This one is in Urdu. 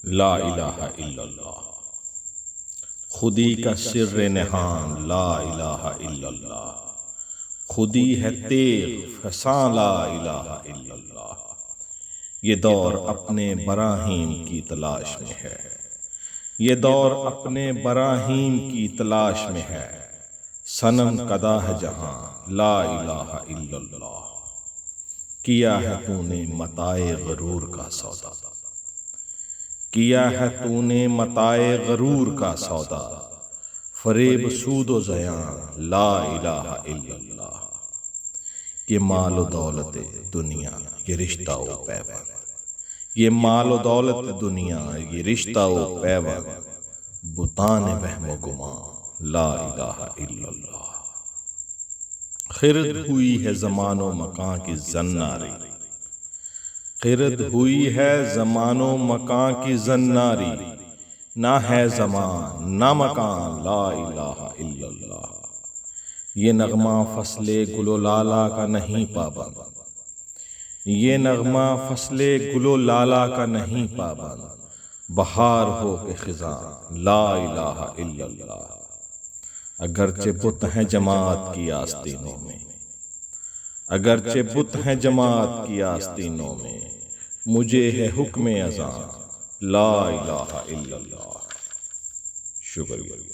لا الہ الا اللہ، خودی کا سر نہان لا الہ الا اللہ، خودی ہے تیغ فساں لا الہ الا اللہ۔ یہ دور اپنے براہیم کی تلاش میں ہے، یہ دور اپنے براہیم کی تلاش میں ہے، صنم کدا ہے جہاں لا الہ الا اللہ۔ کیا ہے تو نے متاع غرور کا سودا، کیا ہے تو نے متاع غرور کا سودا، فریب سود و زیاں لا الہ الا اللہ۔ یہ مال و دولت دنیا یہ رشتہ و پیوند، یہ مال و دولت دنیا یہ رشتہ و پیوند، بتان وہم و گمان لا الہ الا اللہ۔ خرد ہوئی ہے زمان و مکان کی زناری، خرد ہوئی ہے زمان و مکان کی زناری، نہ ہے زمان نہ مکان لا الہ الا اللہ۔ یہ نغمہ فصل گل و لالا کا نہیں پابند، یہ نغمہ فصل گل و لالا کا نہیں پابند، بہار ہو کے خزاں لا الہ الا اللہ۔ اگرچہ بت ہیں جماعت کی آستینوں میں، اگرچہ بت ہیں جماعت کی آستینوں میں، مجھے ہے حکم اذان لا الہ الا اللہ۔ شکریہ۔